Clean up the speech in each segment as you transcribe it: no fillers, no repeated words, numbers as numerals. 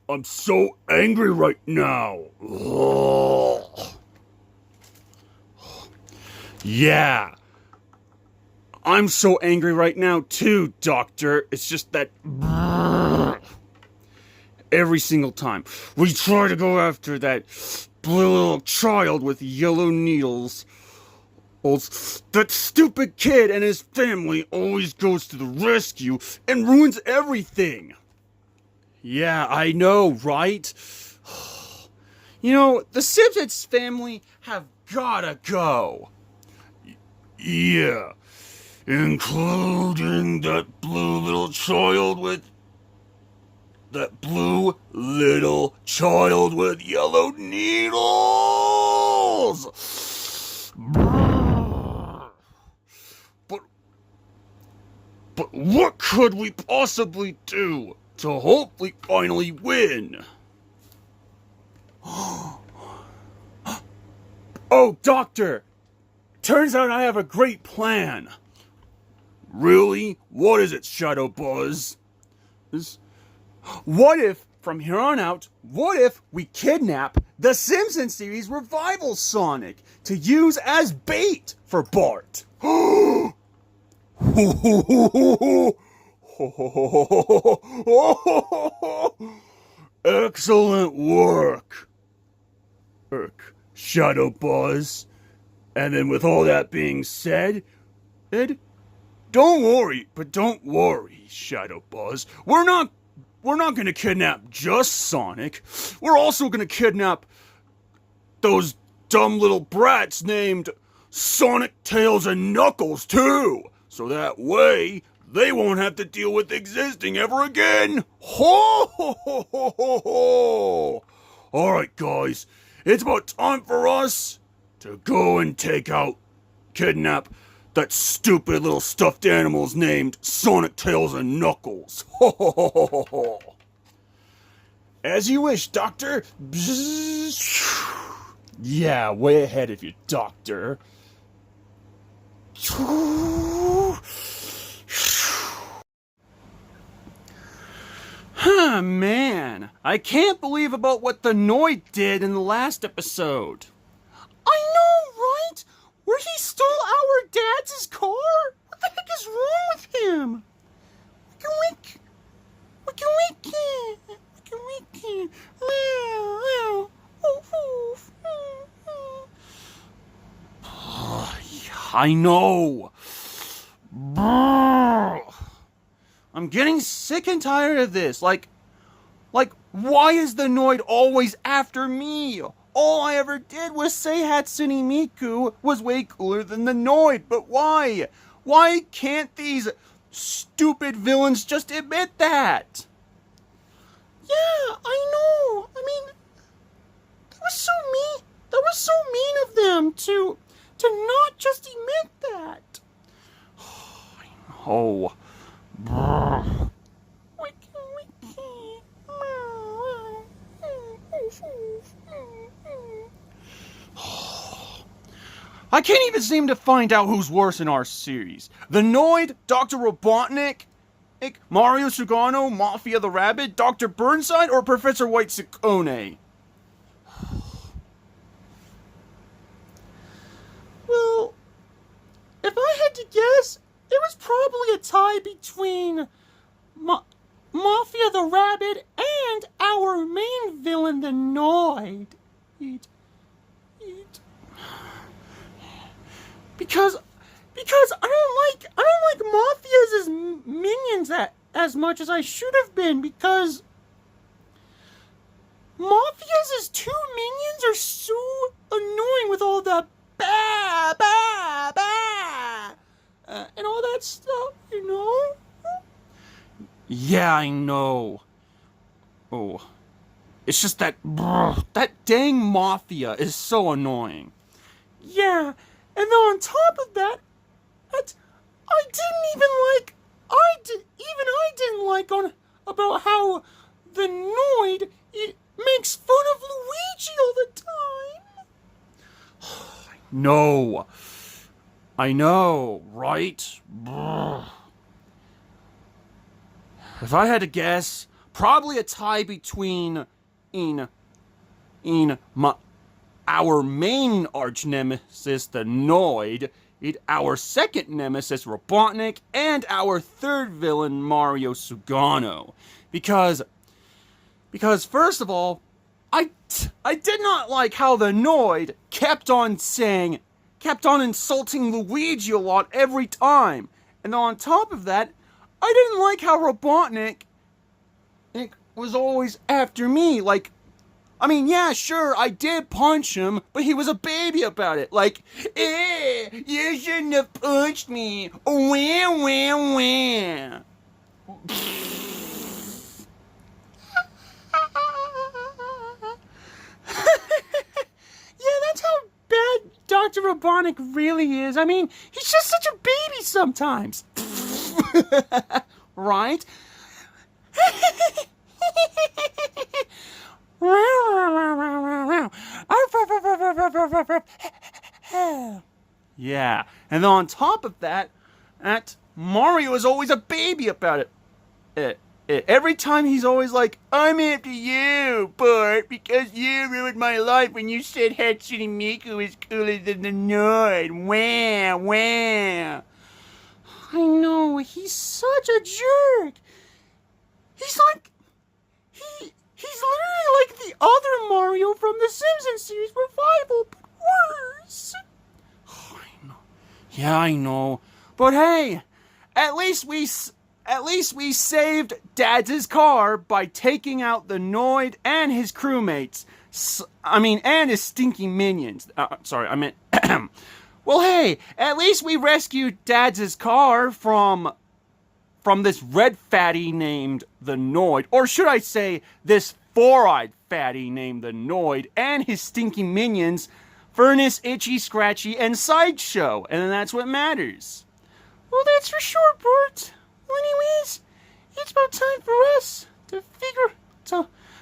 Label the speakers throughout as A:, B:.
A: I'm so angry right now. Yeah. I'm so angry right now too, Doctor. It's just that every single time we try to go after that blue little child with yellow needles, that stupid kid and his family always goes to the rescue and ruins everything. Yeah, I know, right? You know, the Simpsons family have gotta go. Yeah, including that blue little child with yellow needles. But what could we possibly do to hopefully finally win? Oh, Doctor! Turns out I have a great plan. Really? What is it, Shadow Buzz? What if, from here on out, we kidnap the Simpsons series revival Sonic to use as bait for Bart? Excellent work, Shadow Buzz. And then with all that being said, don't worry, Shadow Buzz. We're not gonna kidnap just Sonic. We're also gonna kidnap those dumb little brats named Sonic, Tails, and Knuckles too. So that way, they won't have to deal with existing ever again. Ho ho ho ho ho ho! Alright guys, it's about time for us to go and kidnap that stupid little stuffed animals named Sonic, Tails, and Knuckles. Ho ho ho ho ho ho! As you wish, Doctor. Yeah, way ahead of you, Doctor. Huh, man. I can't believe about what the Noid did in the last episode. I know, right? Where he stole our dad's car? What the heck is wrong with him? I know. I'm getting sick and tired of this. Like, why is the Noid always after me? All I ever did was say Hatsune Miku was way cooler than the Noid, but why? Why can't these stupid villains just admit that? Yeah, I know. I mean, that was so mean. That was so mean of them to not just admit that. I know. I can't even seem to find out who's worse in our series. The Noid, Dr. Robotnik, Mario Sugano, Mafia the Rabbit, Dr. Burnside, or Professor White Ciccone? Well, if I had to guess, it was probably a tie between Mafia the Rabbit and our main villain, the Noid. Because I don't like Mafias as minions as much as I should have been, because Mafias' two minions are so annoying with all the ba ba ba and all that stuff, you know? Yeah, I know. Oh, it's just that dang Mafia is so annoying. Yeah, and then on top of that, I didn't like about how the Noid makes fun of Luigi all the time. No, I know, right? If I had to guess, probably a tie between our main arch nemesis, the Noid, our second nemesis, Robotnik, and our third villain, Mario Sugano. Because first of all, I did not like how the Noid kept on insulting Luigi a lot every time. And on top of that, I didn't like how Robotnik was always after me. Like, I mean, yeah, sure, I did punch him, but he was a baby about it. Like, you shouldn't have punched me. Wah, wah, wah. Yeah, that's how bad Dr. Robotnik really is. I mean, he's just such a baby sometimes. Right? Yeah, and then on top of that, Mario is always a baby about it. Every time he's always like, I'm after you, Bart, because you ruined my life when you said Hatsune Miku is cooler than the Noid. Wah, wah. I know, he's such a jerk. He's literally like the other Mario from the Simpsons series revival, but worse. Oh, I know. Yeah, I know. But hey, at least we saved Dad's car by taking out the Noid and his crewmates. And his stinky minions. Well, hey, at least we rescued Dad's car from this red fatty named the Noid. Or should I say, this four-eyed fatty named the Noid and his stinky minions, Furnace, Itchy, Scratchy, and Sideshow. And that's what matters. Well, that's for sure, Bart. Well, anyways, it's about time for us to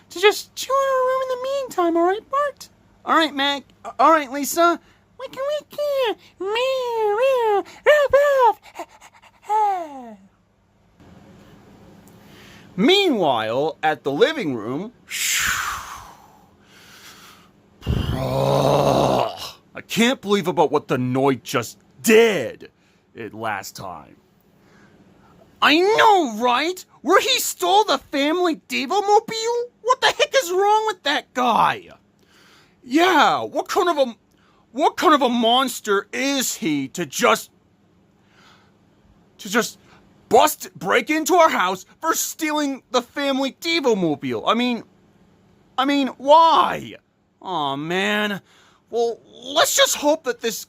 A: just chill in our room in the meantime, alright, Bart? Alright, Mac. Alright, Lisa. Wicka. Meow. Meanwhile, at the living room, I can't believe about what the Noid just did last time. I know, right? Where he stole the family Devo-mobile? What the heck is wrong with that guy? Yeah, what kind of a monster is he to just break into our house for stealing the family Devo-mobile? I mean, why? Aw, man. Well, let's just hope that this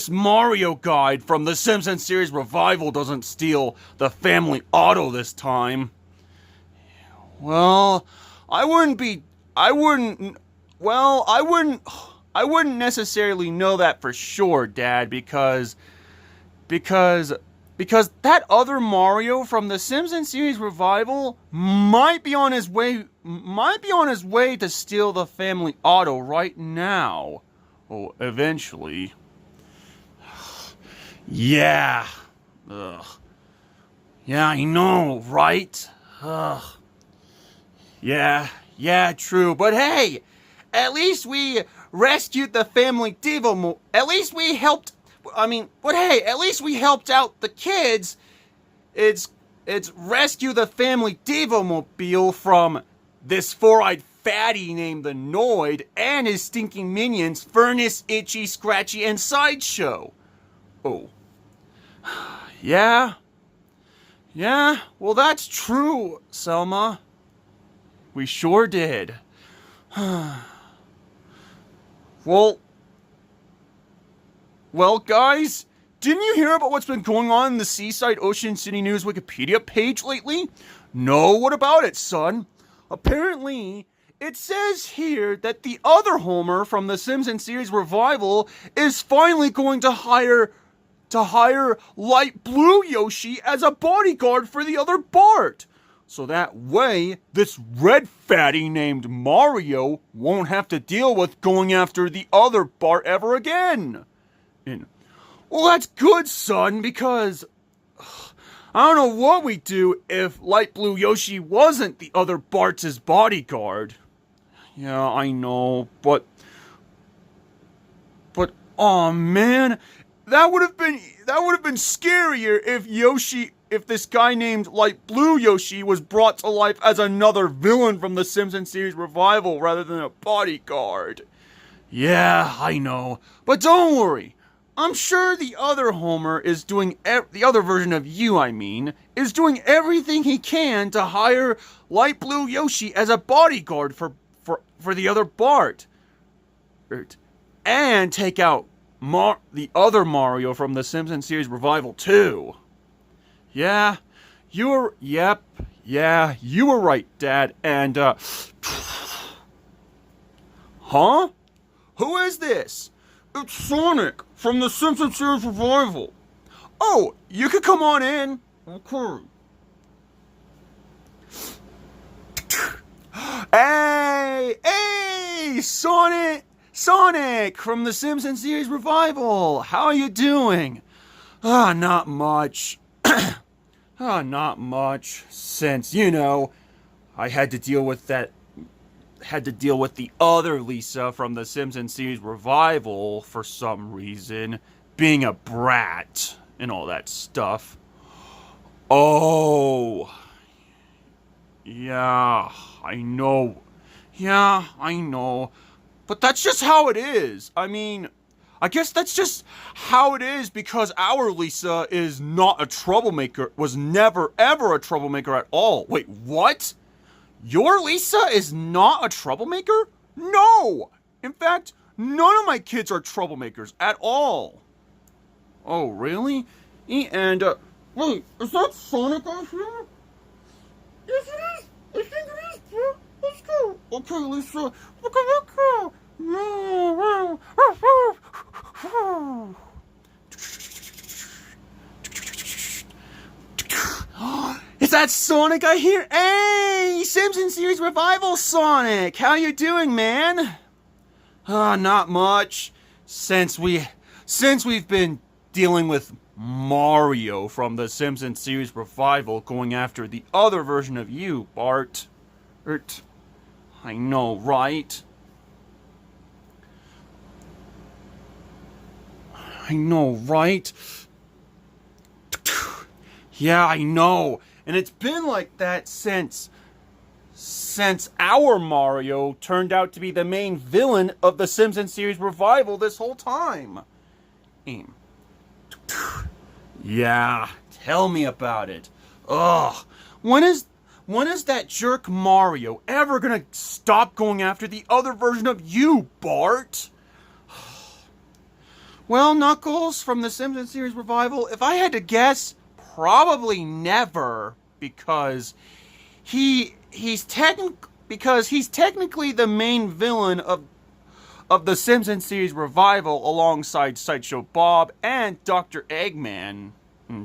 A: Mario guide from the Simpsons series revival doesn't steal the family auto this time. Well, I wouldn't necessarily know that for sure, Dad, because that other Mario from the Simpsons series revival might be on his way to steal the family auto right now. Oh, eventually. Yeah. Ugh. Yeah, I know, right? Ugh. Yeah, true. But hey, at least we rescued the family Devo. At least we helped. At least we helped out the kids. It's rescue the family Devo-mobile from this four-eyed fatty named the Noid and his stinking minions, Furnace, Itchy, Scratchy, and Sideshow. Oh. Yeah, well, that's true, Selma. We sure did. Well, guys, didn't you hear about what's been going on in the Seaside Ocean City News Wikipedia page lately? No, what about it, son? Apparently, it says here that the other Homer from the Simpsons series revival is finally going to hire Light Blue Yoshi as a bodyguard for the other Bart. So that way, this red fatty named Mario won't have to deal with going after the other Bart ever again. Well, that's good, son, because I don't know what we'd do if Light Blue Yoshi wasn't the other Bart's bodyguard. Yeah, I know, but oh man, that would have been scarier if this guy named Light Blue Yoshi was brought to life as another villain from the Simpsons series revival rather than a bodyguard. Yeah, I know, but don't worry. I'm sure the other Homer is doing the other version of you, is doing everything he can to hire Light Blue Yoshi as a bodyguard for the other Bart. And take out the other Mario from the Simpsons series revival too. Yeah, you were right, Dad. And huh? Who is this? It's Sonic from the Simpsons series revival. Oh, you could come on in. Okay. Hey, Sonic from the Simpsons series revival. How are you doing? Not much. Not much. Since, I had to deal with the other Lisa from the Simpsons series revival for some reason, being a brat and all that stuff. Oh, yeah, I know. But that's just how it is. I guess that's just how it is because our Lisa is not a troublemaker, was never ever a troublemaker at all. Wait, what? Your Lisa is not a troublemaker? No! In fact, none of my kids are troublemakers at all. Oh, really? And, wait, is that Sonic out here? Yes, it is! I think it is, bro. Let's go. Okay, Lisa, look at that cow. Is that Sonic I hear? Hey, Simpsons series revival Sonic. How you doing, man? Not much. Since we've been dealing with Mario from the Simpsons series revival going after the other version of you, Bart. I know, right? Yeah, I know. And it's been like that since our Mario turned out to be the main villain of the Simpsons series revival this whole time. Yeah, tell me about it. Ugh. When is that jerk Mario ever gonna stop going after the other version of you, Bart? Well, Knuckles from the Simpsons series revival, if I had to guess, probably never, because he's technically the main villain of the Simpsons series revival alongside Sideshow Bob and Dr. Eggman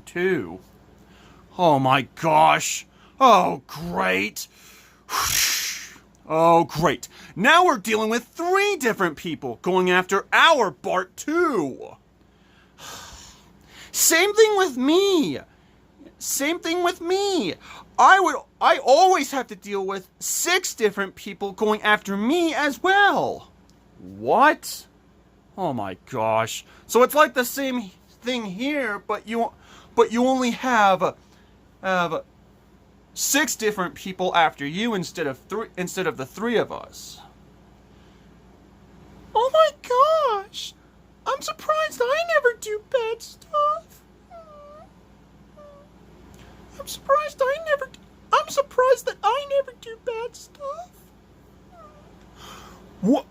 A: too. Oh my gosh. Oh great. Oh great. Now we're dealing with 3 different people going after our Bart too. Same thing with me. I always have to deal with 6 different people going after me as well. What? Oh my gosh. So it's like the same thing here, but you only have 6 different people after you instead of the 3 of us. Oh my gosh. I'm surprised I never do bad stuff. I'm surprised that I never do bad stuff. What?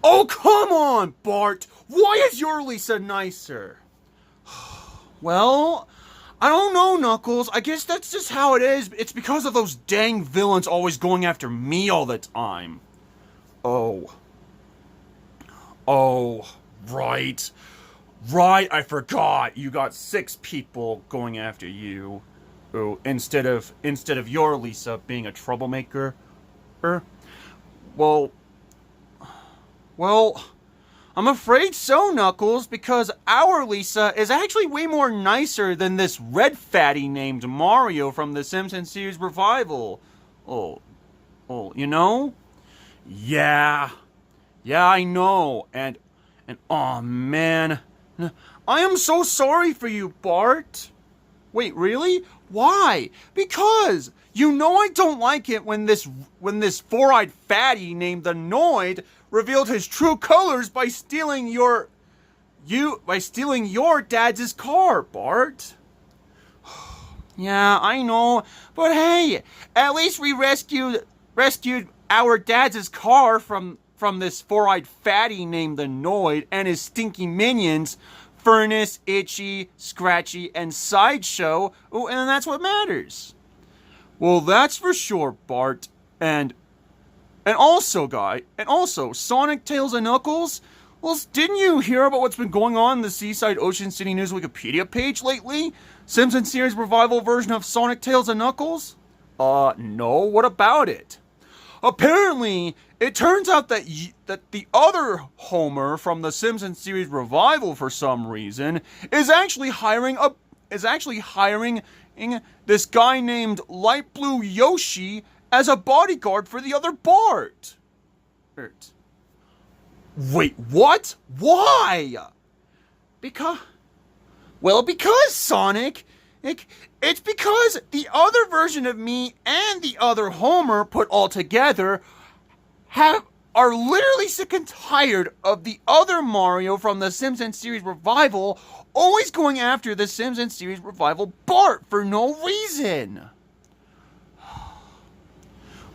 A: Oh, come on, Bart. Why is your Lisa nicer? Well, I don't know, Knuckles. I guess that's just how it is. It's because of those dang villains always going after me all the time. Oh, right. Right, I forgot. You got 6 people going after you. Oh, instead of your Lisa being a troublemaker. Well,
B: I'm afraid so, Knuckles, because our Lisa is actually way more nicer than this red fatty named Mario from the Simpsons series revival. Oh, you know? Yeah, I know, and oh man, I am so sorry for you, Bart. Wait, really? Why? Because you know I don't like it when this four-eyed fatty named the Noid revealed his true colors by stealing your dad's car, Bart. Yeah, I know, but hey, at least we rescued our dad's car from this four-eyed fatty named the Noid and his stinky minions, Furnace, Itchy, Scratchy, and Sideshow, and that's what matters. Well, that's for sure, Bart. And also, Sonic, Tails, and Knuckles. Well, didn't you hear about what's been going on in the Seaside Ocean City News Wikipedia page lately? Simpsons series revival version of Sonic, Tails, and Knuckles? No. What about it? Apparently, it turns out that the other Homer from the Simpsons series revival, for some reason, is actually hiring this guy named Light Blue Yoshi as a bodyguard for the other Bart. Wait, what? Why? Because Sonic. It's because the other version of me and the other Homer put all together are literally sick and tired of the other Mario from the Simpsons series revival always going after the Simpsons series revival Bart for no reason.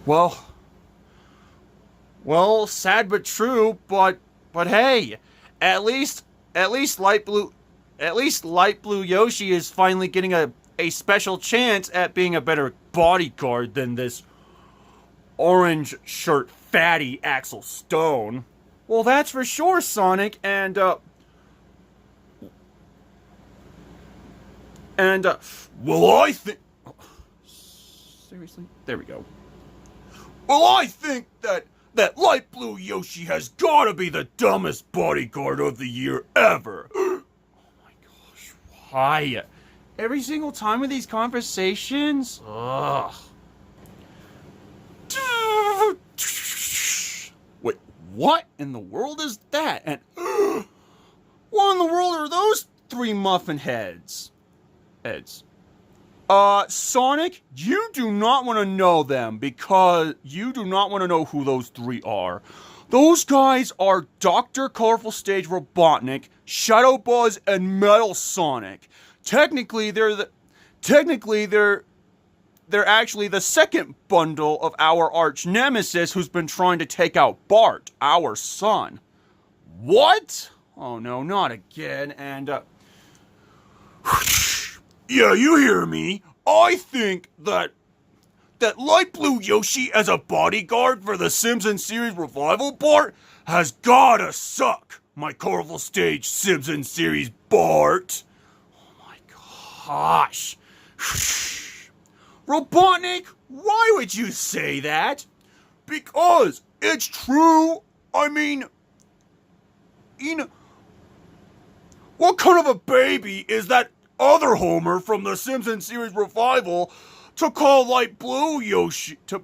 B: Well, sad but true, but hey, at least Light Blue Yoshi is finally getting a special chance at being a better bodyguard than this orange shirt fatty Axel Stone. Well, that's for sure, Sonic, and I think... Seriously? There we go. Well, I think that Light Blue Yoshi has gotta be the dumbest bodyguard of the year ever. Oh my gosh, why? Every single time with these conversations? Ugh. Wait, what in the world is that? And what in the world are those three muffin heads? Sonic, you do not want to know them because you do not want to know who those three are. Those guys are Dr. Colorful Stage Robotnik, Shadow Buzz, and Metal Sonic. Technically, they're actually the second bundle of our arch nemesis who's been trying to take out Bart, our son. What? Oh no, not again. And yeah, you hear me. I think that Light Blue Yoshi as a bodyguard for the Simpsons series revival Bart has gotta suck. My colorful stage Simpsons series Bart. Oh my gosh. Robotnik, why would you say that? Because it's true. I mean, what kind of a baby is that other Homer from the Simpsons series revival to call Light Blue Yoshi to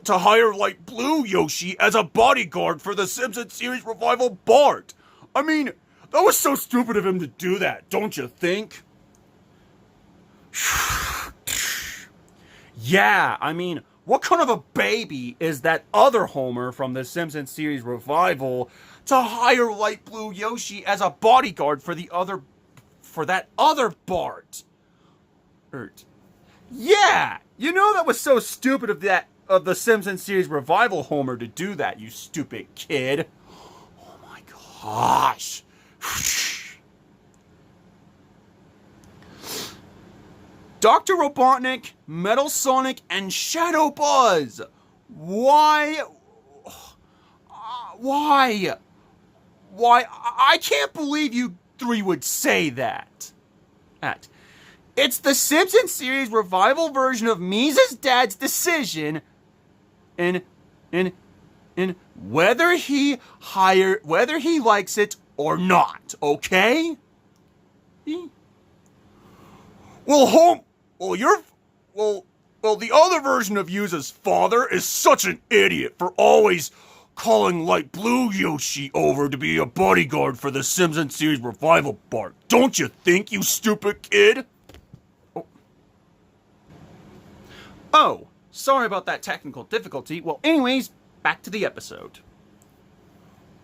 B: hire Light Blue Yoshi as a bodyguard for the Simpsons series revival Bart? I mean, that was so stupid of him to do that, don't you think? Yeah, I mean, what kind of a baby is that other Homer from the Simpsons series revival to hire Light Blue Yoshi as a bodyguard for that other Bart? Yeah, you know that was so stupid of the Simpsons series revival Homer to do that, you stupid kid. Oh my gosh. Dr. Robotnik, Metal Sonic, and Shadow Buzz. Why? I can't believe you three would say that. It's the Simpsons series revival version of Mises' dad's decision in And whether he likes it or not, okay?
A: Well, the other version of you's as father is such an idiot for always calling Light Blue Yoshi over to be a bodyguard for the Simpsons series revival part. Don't you think, you stupid kid?
B: Oh, sorry about that technical difficulty. Well, anyways, back to the episode.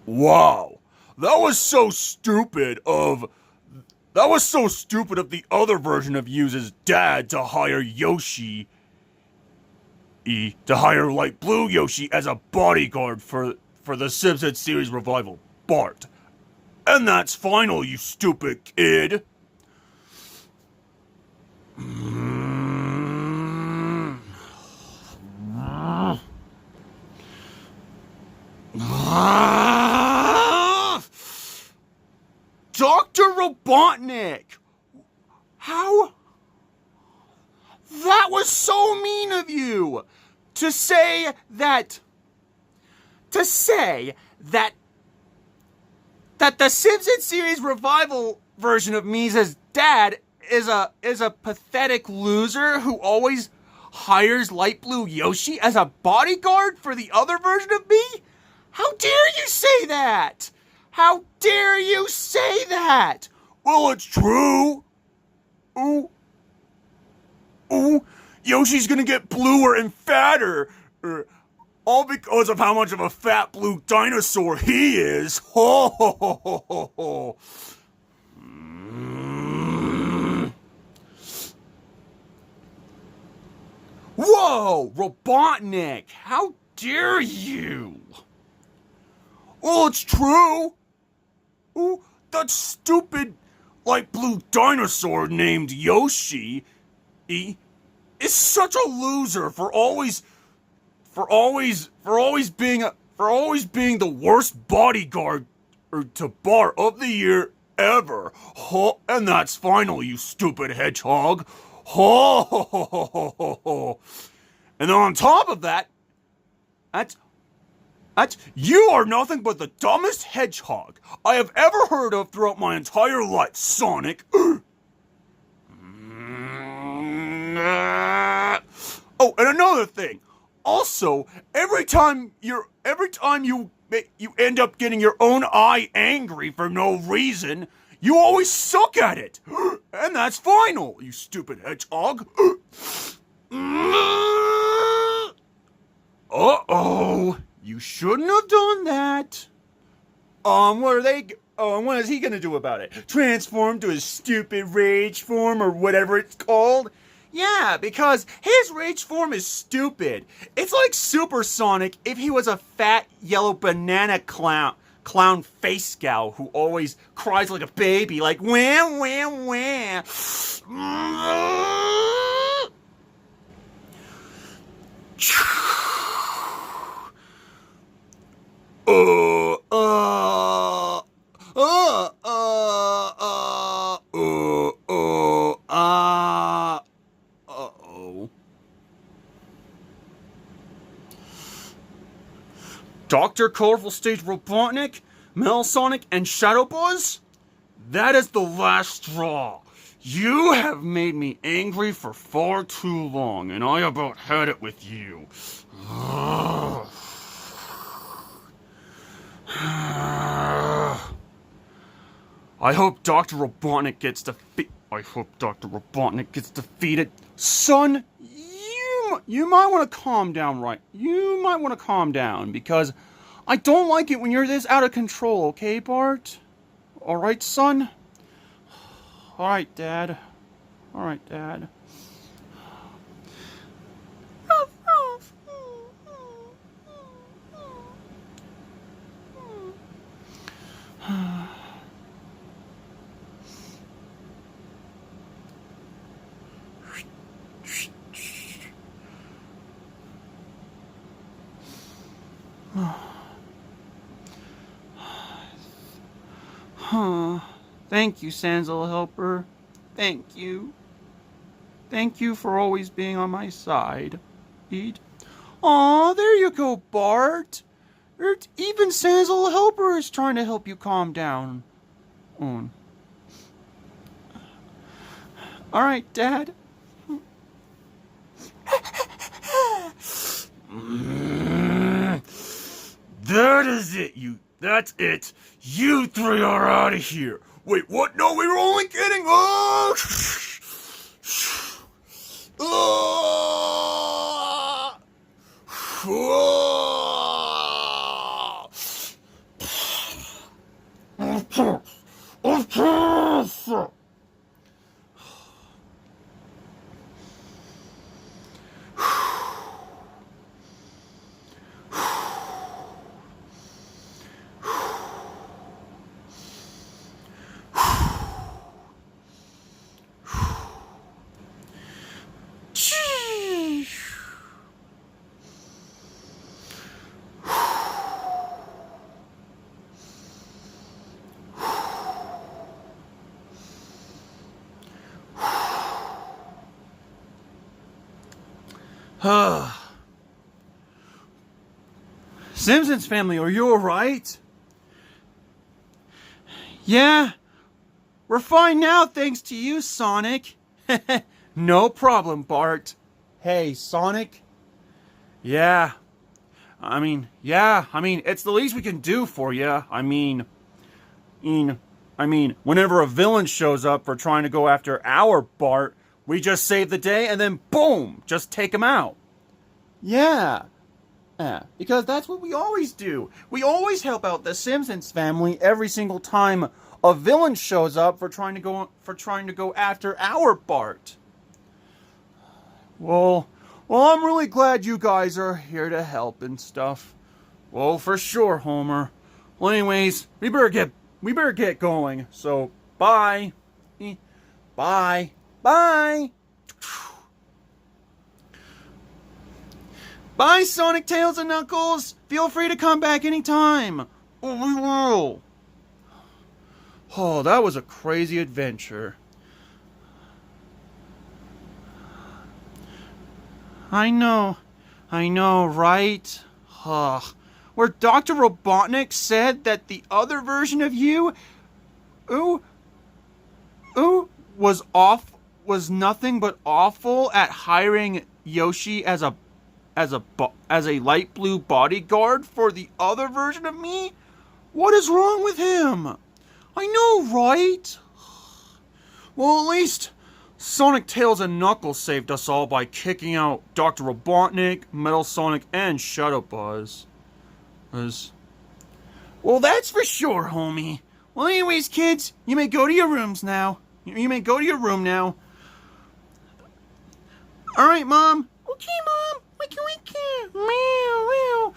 A: Wow, that was so stupid of the other version of you's dad to hire Light Blue Yoshi as a bodyguard for the Simpsons series revival Bart. And that's final, you stupid kid.
B: Dr. Robotnik! How? That was so mean of you! To say that the Simpsons series revival version of Misa's dad is a pathetic loser who always hires Light Blue Yoshi as a bodyguard for the other version of me? How dare you say that? How dare you say that?
A: Well, it's true. Ooh, Yoshi's gonna get bluer and fatter. All because of how much of a fat blue dinosaur he is. Ho ho ho ho ho ho.
B: Whoa, Robotnik, how dare you?
A: Well, it's true. Ooh, that stupid light blue dinosaur named Yoshi is such a loser for always being the worst bodyguard to Bart of the year ever. Huh, and that's final, you stupid hedgehog. Ho ho ho ho ho ho ho. And then on top of that, you are nothing but the dumbest hedgehog I have ever heard of throughout my entire life, Sonic. Oh, and another thing. Also, every time you end up getting your own eye angry for no reason, you always suck at it. And that's final, you stupid hedgehog. Uh-oh.
B: You shouldn't have done that. What is he gonna do about it? Transform to his stupid rage form or whatever it's called? Yeah, because his rage form is stupid. It's like Supersonic if he was a fat yellow banana clown face scowl who always cries like a baby, like wham wham wham. Dr. Colorful Stage Robotnik, Metal and Shadow Buzz? That is the last straw. You have made me angry for far too long, and I about had it with you. I hope Dr. Robotnik gets defeated. Son, you might want to calm down, right? You might want to calm down, because I don't like it when you're this out of control, okay, Bart? Alright, son? Alright, Dad. Alright, Dad. Thank you, Sans little helper. Thank you. Thank you for always being on my side. Aw, there you go, Bart. Even Santa's little helper is trying to help you calm down. All right, Dad.
A: That is it, that's it. You three are out of here. Wait, what? No, we were only kidding. Oh! Oh! Of course!
B: Simpsons family, are you alright? Yeah, we're fine now thanks to you, Sonic. No problem, Bart. Hey, Sonic? Yeah. I mean, it's the least we can do for you. I mean, whenever a villain shows up for trying to go after our Bart, we just save the day and then boom, just take him out. Yeah. Yeah, because that's what we always do. We always help out the Simpsons family every single time a villain shows up for trying to go after our Bart. Well, I'm really glad you guys are here to help and stuff. Well, for sure, Homer. Well, anyways, we better get going. So, bye. Bye. Bye. Bye, Sonic, Tails, and Knuckles! Feel free to come back anytime! Oh, we will! Oh, that was a crazy adventure. I know, right? Where Dr. Robotnik said that the other version of you, was nothing but awful at hiring Yoshi as a light blue bodyguard for the other version of me? What is wrong with him? I know, right? Well, at least Sonic, Tails, and Knuckles saved us all by kicking out Dr. Robotnik, Metal Sonic, and Shadow Buzz. Well, that's for sure, homie. Well, anyways, kids, you may go to your rooms now. You may go to your room now. All right, Mom. Okay, Mom. Wiki. Meow.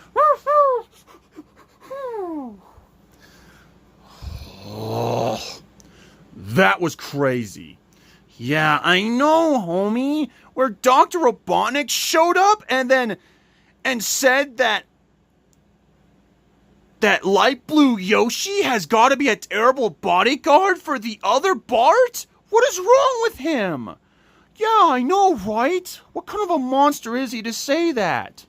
A: Oh, that was crazy.
B: Yeah, I know, homie. Where Dr. Robotnik showed up and said that light blue Yoshi has got to be a terrible bodyguard for the other Bart? What is wrong with him? Yeah, I know, right? What kind of a monster is he to say that?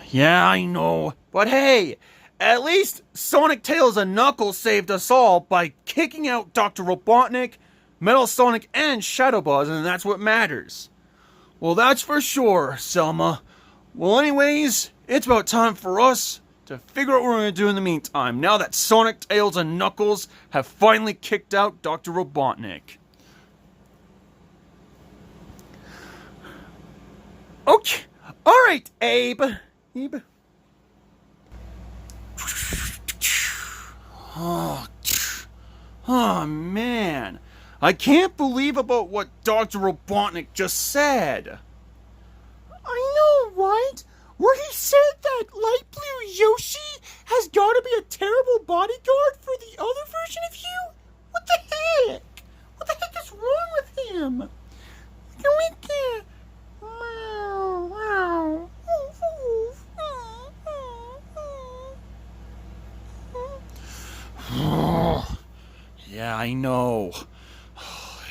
B: Yeah, I know. But hey, at least Sonic, Tails, and Knuckles saved us all by kicking out Dr. Robotnik, Metal Sonic, and Shadow Buzz, and that's what matters. Well, that's for sure, Selma. Well, anyways, it's about time for us to figure out what we're going to do in the meantime, now that Sonic, Tails, and Knuckles have finally kicked out Dr. Robotnik. Okay, alright, Abe. Oh, man. I can't believe about what Dr. Robotnik just said. I know, right? Where he said that light blue Yoshi has got to be a terrible bodyguard for the other version of you? What the heck? What the heck is wrong with him? Yeah, I know.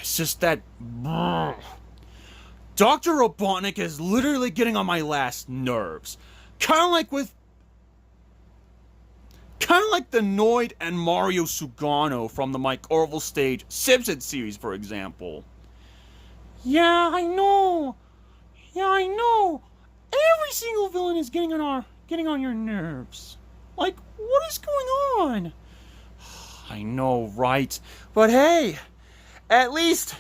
B: It's just that Dr. Robotnik is literally getting on my last nerves. Kind of like the Noid and Mario Sugano from the Mike Orville stage Simpsons series, for example. Yeah, I know. Every single villain is getting on your nerves. Like, what is going on? I know, right? But hey, at least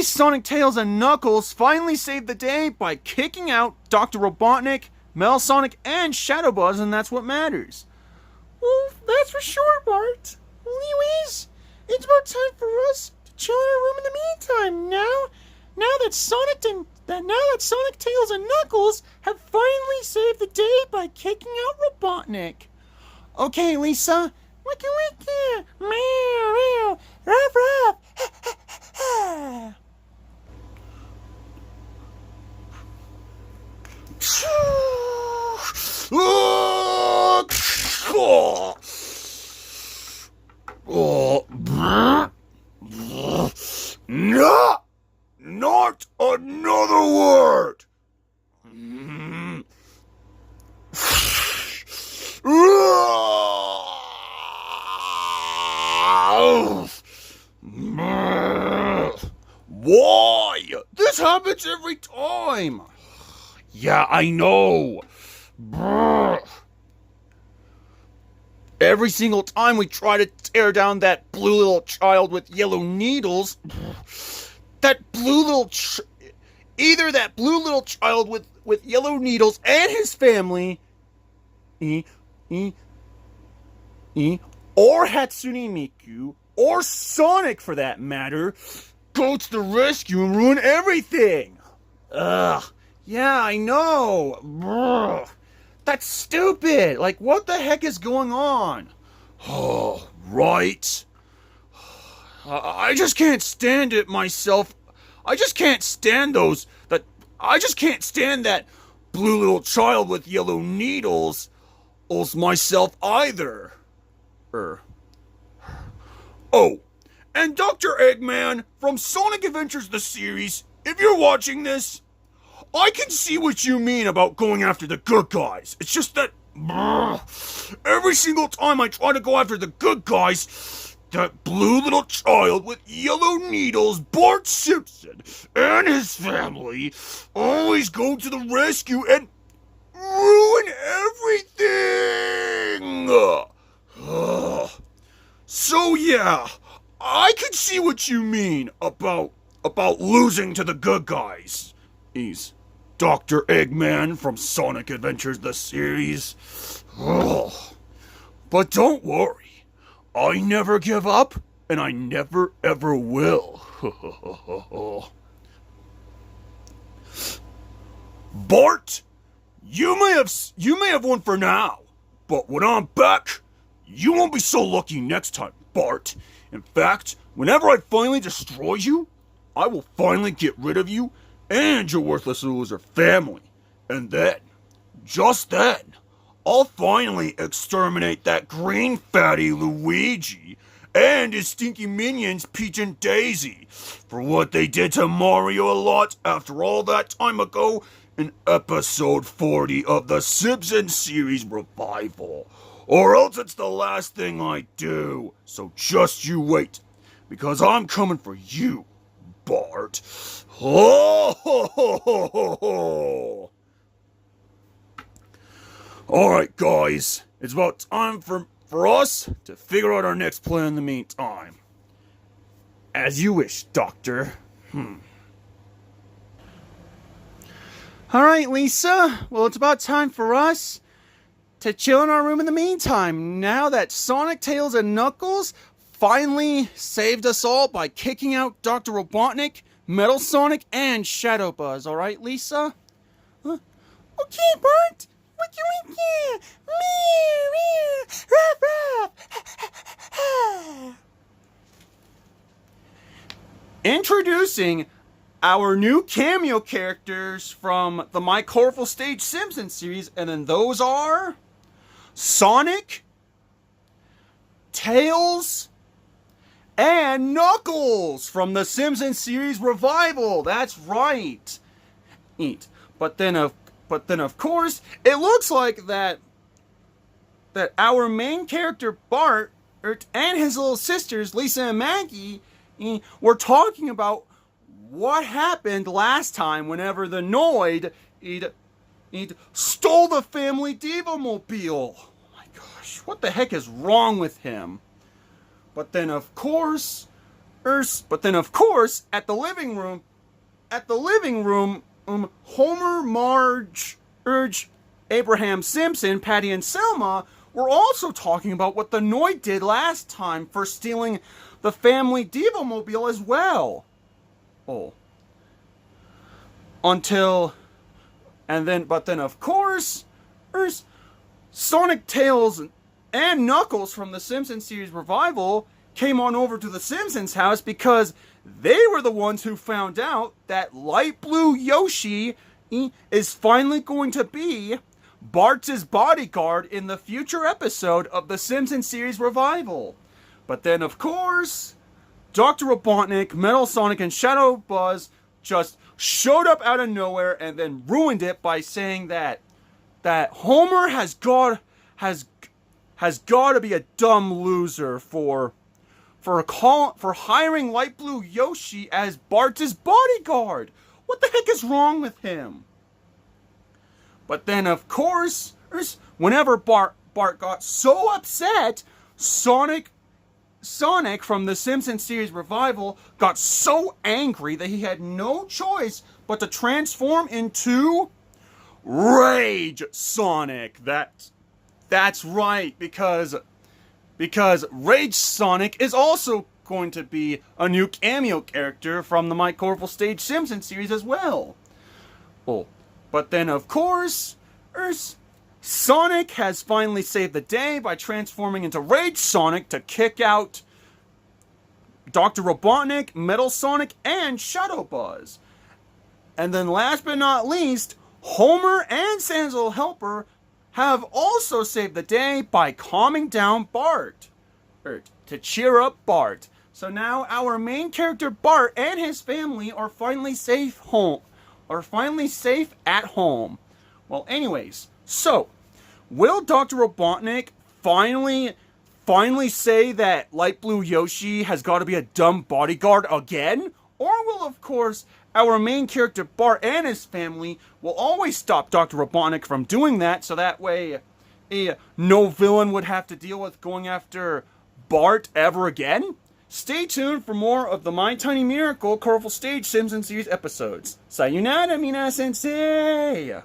B: Sonic, Tails, and Knuckles finally saved the day by kicking out Dr. Robotnik, Metal Sonic, and Shadow Buzz, and that's what matters. Well, that's for sure, Bart. Anyways, it's about time for us to chill in our room in the meantime. Now that Sonic, Tails, and Knuckles have finally saved the day by kicking out Robotnik. Okay, Lisa. Wiki wiki. Meow meow. Ruff ruff.
A: No! Not another word! Why? This happens every time! Yeah, I know!
B: Every single time we try to tear down that blue little child with yellow needles, either that blue little child with yellow needles and his family, or Hatsune Miku, or Sonic for that matter, go to the rescue and ruin everything. Ugh. Yeah, I know. That's stupid. Like, what the heck is going on?
A: Oh, right. I just can't stand it myself. I just can't stand that blue little child with yellow needles myself either. Oh, and Dr. Eggman from Sonic Adventures the series, if you're watching this, I can see what you mean about going after the good guys. It's just that every single time I try to go after the good guys, that blue little child with yellow needles, Bart Simpson, and his family always go to the rescue and ruin everything. So yeah, I can see what you mean about losing to the good guys. He's Dr. Eggman from Sonic Adventures the series. But don't worry, I never give up, and I never ever will. Bart, you may have won for now, but when I'm back, you won't be so lucky next time, Bart. In fact, whenever I finally destroy you, I will finally get rid of you and your worthless loser family. And then, just then, I'll finally exterminate that green fatty Luigi and his stinky minions Peach and Daisy for what they did to Mario a lot after all that time ago in episode 40 of the Simpsons series revival. Or else it's the last thing I do. So just you wait, because I'm coming for you, Bart. Ho, ho, ho, ho, ho, ho. Alright, guys. It's about time for us to figure out our next plan in the meantime. As you wish, Doctor.
B: Alright, Lisa. Well, it's about time for us to chill in our room in the meantime. Now that Sonic, Tails, and Knuckles finally saved us all by kicking out Dr. Robotnik, Metal Sonic, and Shadow Buzz. Alright, Lisa? Okay, Bart. Wiki wiki. Meow meow. Ruff ruff. Introducing our new cameo characters from the My Colorful Stage Simpsons series, and then those are Sonic, Tails, and Knuckles from the Simpsons series revival. That's right. But then of course, it looks like that our main character Bart and his little sisters Lisa and Maggie were talking about what happened last time whenever the Noid stole the family Diva-mobile. Oh my gosh, what the heck is wrong with him? But then of course, at the living room, Homer, Marge, Abraham Simpson, Patty, and Selma were also talking about what the Noid did last time for stealing the family Diva-mobile as well. But then of course, Sonic, Tails, and Knuckles from the Simpsons series revival came on over to the Simpsons house because they were the ones who found out that Light Blue Yoshi is finally going to be Bart's bodyguard in the future episode of the Simpsons series revival. But then, of course, Dr. Robotnik, Metal Sonic, and Shadow Buzz just showed up out of nowhere and then ruined it by saying that Homer has got to be a dumb loser for hiring Light Blue Yoshi as Bart's bodyguard. What the heck is wrong with him? But then, of course, whenever Bart got so upset, Sonic from the Simpsons series revival got so angry that he had no choice but to transform into Rage Sonic. That's right, because Rage Sonic is also going to be a new cameo character from the My Colorful Stage Simpsons series as well. But then, of course, Sonic has finally saved the day by transforming into Rage Sonic to kick out Dr. Robotnik, Metal Sonic, and Shadow Buzz. And then last but not least, Homer and Santa's Little Helper have also saved the day by calming down Bart. To cheer up Bart. So now our main character Bart and his family are finally safe at home. Well, anyways, so will Dr. Robotnik finally say that Light Blue Yoshi has got to be a dumb bodyguard again? Or will, of course, our main character Bart and his family will always stop Dr. Robotnik from doing that, so that way no villain would have to deal with going after Bart ever again? Stay tuned for more of the My Tiny Miracle Colorful Stage Simpsons series episodes. Sayonara, mina sensei!